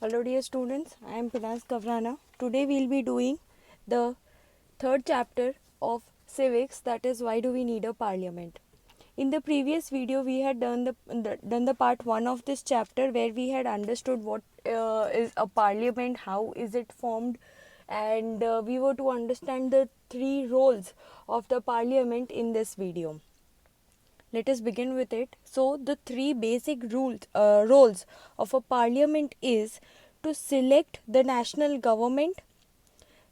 Hello dear students, I am Pinaz Kavrana. Today we will be doing the third chapter of civics, that is why do we need a parliament. In the previous video we had done the part 1 of this chapter where we had understood what is a parliament, how is it formed, and we were to understand the three roles of the parliament in this video. Let us begin with it. So, the three basic roles of a parliament is to select the national government.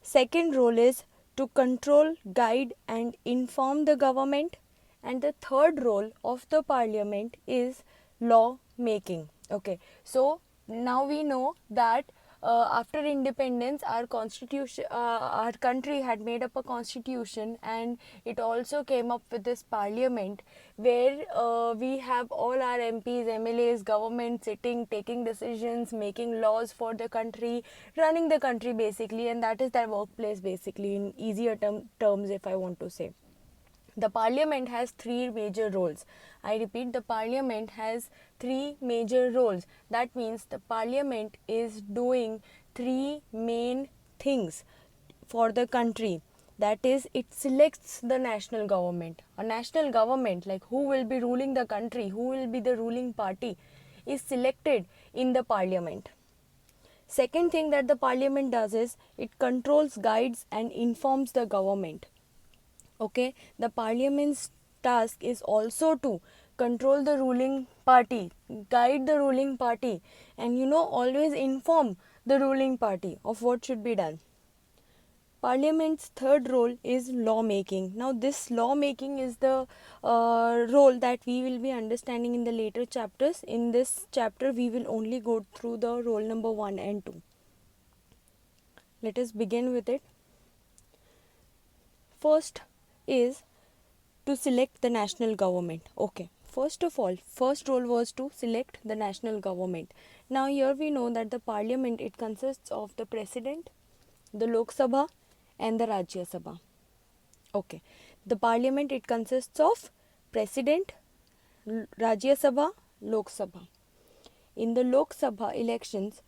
Second role is to control, guide, and inform the government. And the third role of the parliament is law making. Okay, so now we know that after independence our country had made up a constitution, and it also came up with this parliament where we have all our MPs, MLAs, government sitting, taking decisions, making laws for the country, running the country basically, and that is their workplace basically in easier terms if I want to say. The parliament has three major roles. I repeat, the parliament has three major roles. That means the parliament is doing three main things for the country. That is, it selects the national government. A national government, like who will be ruling the country, who will be the ruling party, is selected in the parliament. Second thing that the parliament does is it controls, guides, and informs the government. Okay, the parliament's task is also to control the ruling party, guide the ruling party, and always inform the ruling party of what should be done. Parliament's third role is law making. Now this law making is the role that we will be understanding in the later chapters. In this chapter we will only go through the role number 1 and 2. Let us begin with it. First is to select the national government. Okay, first of all, first role was to select the national government. Now here we know that the parliament, it consists of the president, the Lok Sabha, and the Rajya Sabha. Okay, the parliament, it consists of president, Rajya Sabha, Lok Sabha. In the Lok Sabha elections,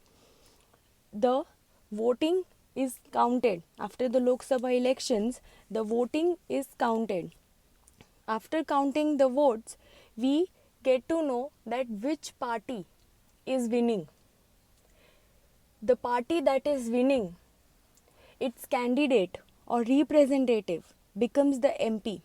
the voting is counted. After the Lok Sabha elections, the voting is counted. After counting the votes, we get to know that which party is winning. The party that is winning, its candidate or representative becomes the MP.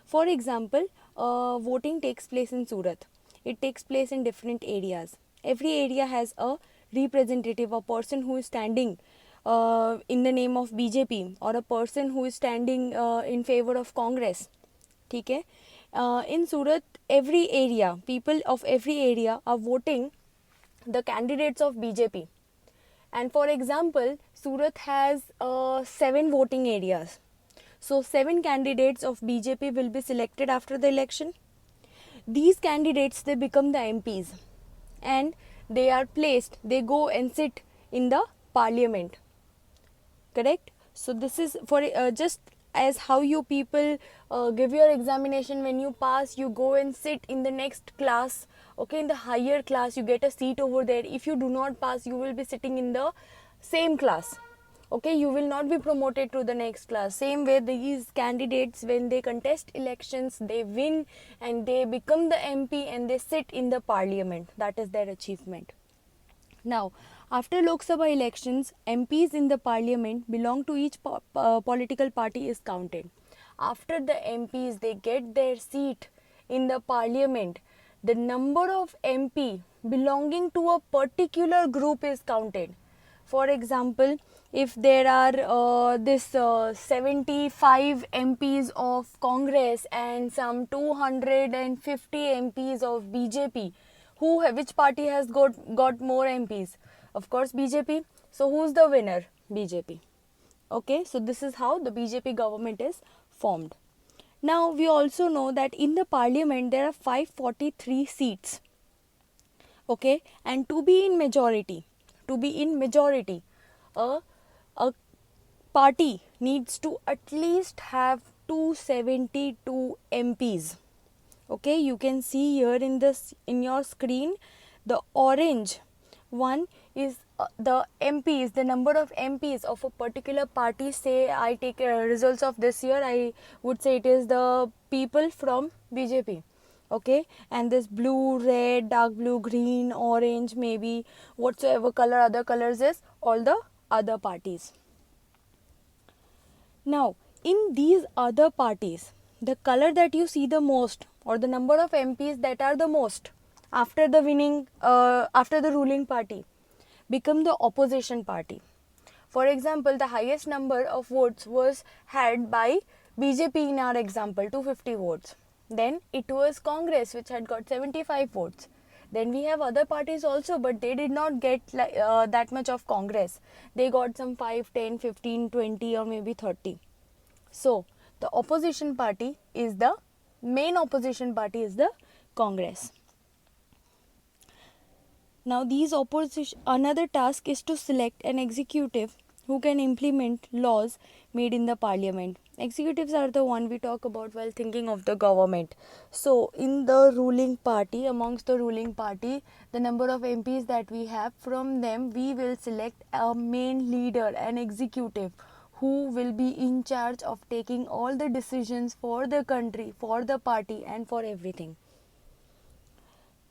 For example, voting takes place in Surat. It takes place in different areas. Every area has a representative, a person who is standing in the name of BJP, or a person who is standing in favor of Congress. ठीक है, in Surat, every area, people of every area are voting the candidates of BJP. And for example, Surat has 7 voting areas. So 7 candidates of BJP will be selected after the election. These candidates, they become the MPs, and they are placed, they go and sit in the parliament. Correct? So this is for just as how you people give your examination. When you pass, you go and sit in the next class. Okay, in the higher class you get a seat over there. If you do not pass, you will be sitting in the same class. Okay, you will not be promoted to the next class. Same way, these candidates, when they contest elections, they win and they become the MP and they sit in the parliament. That is their achievement. Now, after Lok Sabha elections, MPs in the parliament belong to each political party is counted. After the MPs, they get their seat in the parliament, the number of MP belonging to a particular group is counted. For example, if there are 75 MPs of Congress and some 250 MPs of BJP, which party has got more MPs? Of course BJP. So who's the winner? BJP. Okay, so this is how the BJP government is formed. Now we also know that in the parliament there are 543 seats. Okay, and to be in majority, a party needs to at least have 272 MPs. Okay, you can see here in your screen, the orange one is the MPs, the number of MPs of a particular party. Say I take results of this year, I would say it is the people from BJP. Okay, and this blue, red, dark blue, green, orange, maybe whatsoever color, other colors is all the other parties. Now, in these other parties, the color that you see the most, or the number of MPs that are the most after the after the ruling party, become the opposition party. For example, the highest number of votes was had by BJP in our example, 250 votes. Then it was Congress which had got 75 votes. Then we have other parties also, but they did not get that much of Congress. They got some 5, 10, 15, 20 or maybe 30. So the opposition party is the main opposition party is the Congress. Now these opposition, another task is to select an executive who can implement laws made in the parliament. Executives are the one we talk about while thinking of the government. So in the ruling party, amongst the ruling party, the number of MPs that we have, from them we will select a main leader, an executive who will be in charge of taking all the decisions for the country, for the party and for everything.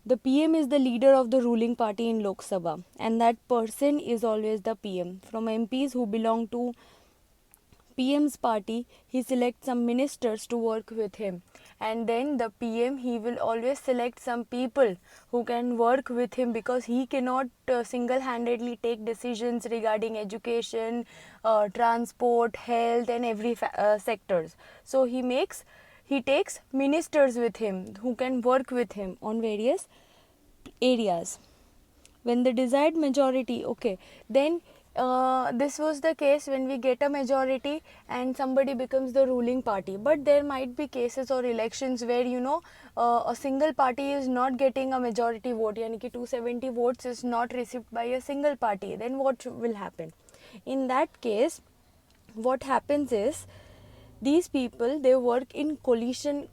The PM is the leader of the ruling party in Lok Sabha, and that person is always the PM. From MPs who belong to PM's party, he selects some ministers to work with him, and then the PM, he will always select some people who can work with him, because he cannot single-handedly take decisions regarding education, transport, health and every sectors. So he takes ministers with him who can work with him on various areas. When the desired majority, okay, then this was the case when we get a majority and somebody becomes the ruling party. But there might be cases or elections where a single party is not getting a majority vote, yani ki 270 votes is not received by a single party. Then what will happen? In that case, what happens is, these people, they work in collision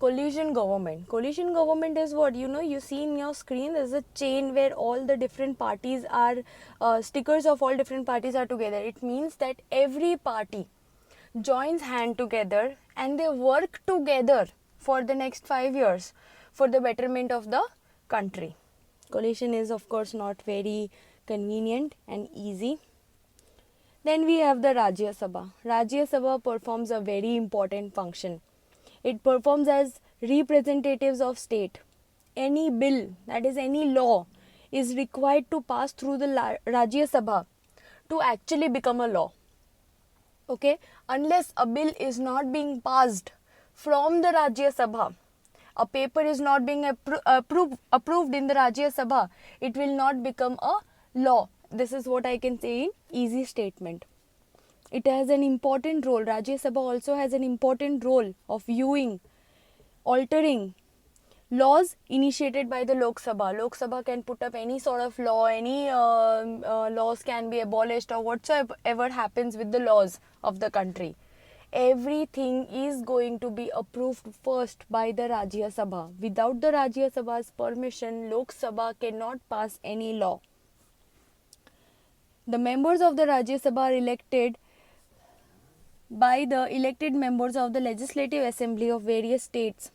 government. Coalition government is what, you see in your screen, there's a chain where all the different parties are stickers of all different parties are together. It means that every party joins hand together and they work together for the next 5 years for the betterment of the country. Coalition is of course not very convenient and easy. Then we have the Rajya Sabha. Rajya Sabha performs a very important function. It performs as representatives of state. Any bill, that is any law, is required to pass through the Rajya Sabha to actually become a law. Okay, unless a bill is not being passed from the Rajya Sabha, a paper is not being approved in the Rajya Sabha, it will not become a law. This is what I can say in easy statement. It has an important role. Rajya Sabha also has an important role of viewing, altering laws initiated by the Lok Sabha. Lok Sabha can put up any sort of law, any laws can be abolished, or whatsoever happens with the laws of the country. Everything is going to be approved first by the Rajya Sabha. Without the Rajya Sabha's permission, Lok Sabha cannot pass any law. The members of the Rajya Sabha are elected by the elected members of the Legislative Assembly of various states.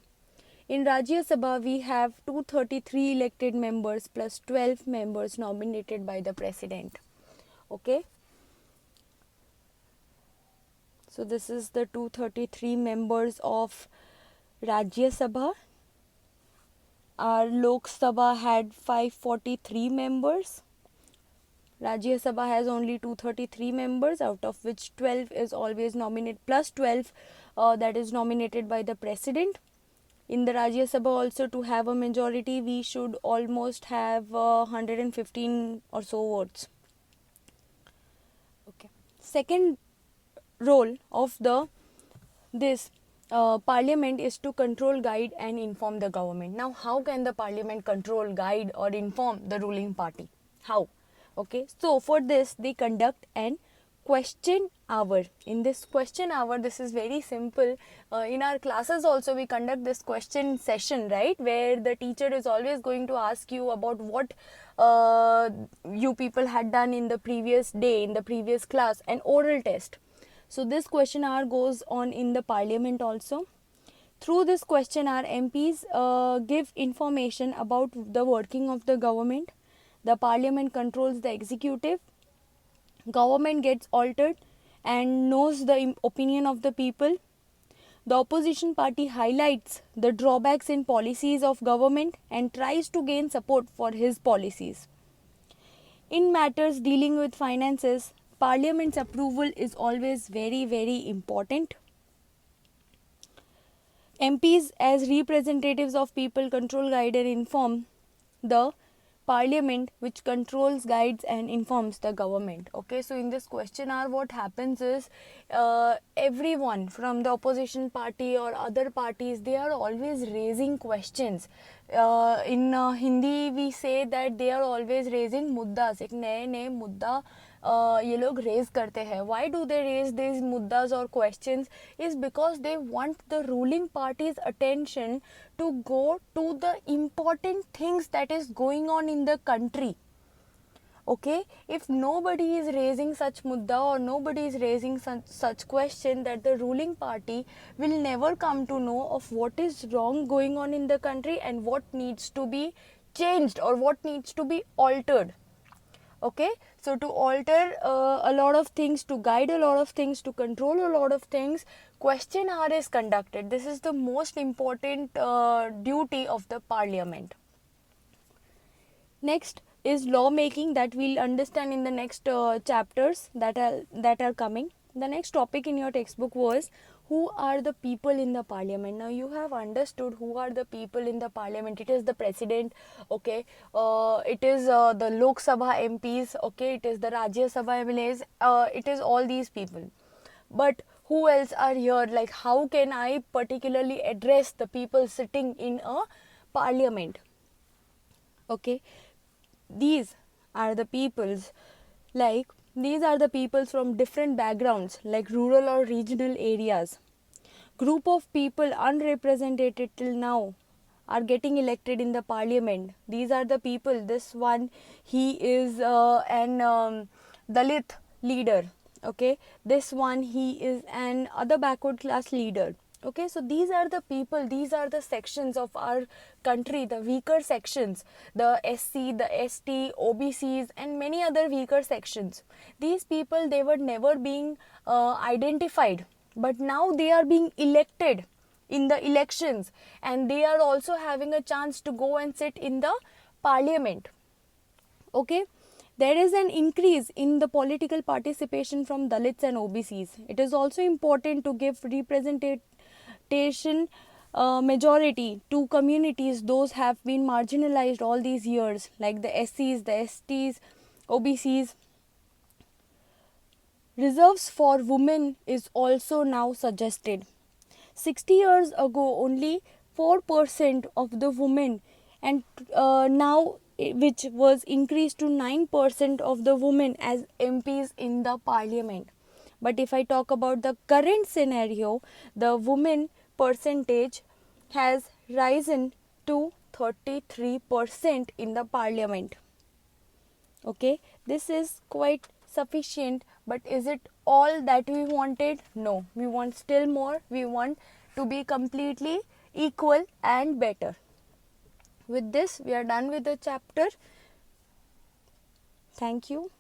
In Rajya Sabha, we have 233 elected members plus 12 members nominated by the President. Okay. So this is the 233 members of Rajya Sabha. Our Lok Sabha had 543 members. Rajya Sabha has only 233 members, out of which 12 is always nominated, plus 12 that is nominated by the President. In the Rajya Sabha also, to have a majority, we should almost have 115 or so votes. Okay. Second role of this parliament is to control, guide and inform the government. Now, how can the parliament control, guide or inform the ruling party? How? Okay, so for this they conduct an question hour. In this question hour, this is very simple. In our classes also we conduct this question session, right, where the teacher is always going to ask you about what you people had done in the previous day, in the previous class, an oral test. So this question hour goes on in the parliament also. Through this question hour, MPs give information about the working of the government. The parliament controls the executive. Government gets altered and knows the opinion of the people. The opposition party highlights the drawbacks in policies of government and tries to gain support for his policies. In matters dealing with finances, Parliament's approval is always very important. MPs, as representatives of people, control, guide and inform the Parliament, which controls, guides and informs the government. Okay, so in this question hour, what happens is everyone from the opposition party or other parties, they are always raising questions. In Hindi we say that they are always raising muddas. एक नए नए मुद्दा ये लोग raise करते हैं. Why do they raise these muddas or questions? Is because they want the ruling party's attention to go to the important things that is going on in the country. Okay, if nobody is raising such mudda or nobody is raising such question, that the ruling party will never come to know of what is wrong going on in the country and what needs to be changed or what needs to be altered. Okay, so to alter a lot of things, to guide a lot of things, to control a lot of things, question hour is conducted. This is the most important duty of the parliament. Next is law making, that we'll understand in the next chapters that are coming. The next topic in your textbook was who are the people in the parliament. Now you have understood who are the people in the parliament. It is the president, okay, it is the Lok Sabha MPs, okay, it is the Rajya Sabha MLAs, it is all these people. But who else are here? Like, how can I particularly address the people sitting in a parliament? Okay, these are the peoples, like these are the peoples from different backgrounds, like rural or regional areas. Group of people unrepresented till now are getting elected in the parliament. These are the people. This one, he is an Dalit leader. Okay, this one, he is an other backward class leader. Okay, so these are the people, these are the sections of our country, the weaker sections, the SC, the ST, OBCs and many other weaker sections. These people, they were never being identified, but now they are being elected in the elections and they are also having a chance to go and sit in the parliament. Okay, there is an increase in the political participation from Dalits and OBCs. It is also important to give representation majority to communities those have been marginalized all these years, like the SCs, the STs, OBCs. Reserves for women is also now suggested. 60 years ago only 4% of the women, and now which was increased to 9% of the women as MPs in the parliament. But if I talk about the current scenario, the women percentage has risen to 33% in the parliament. Okay, this is quite sufficient, but is it all that we wanted? No, we want still more. We want to be completely equal and better. With this, we are done with the chapter. Thank you.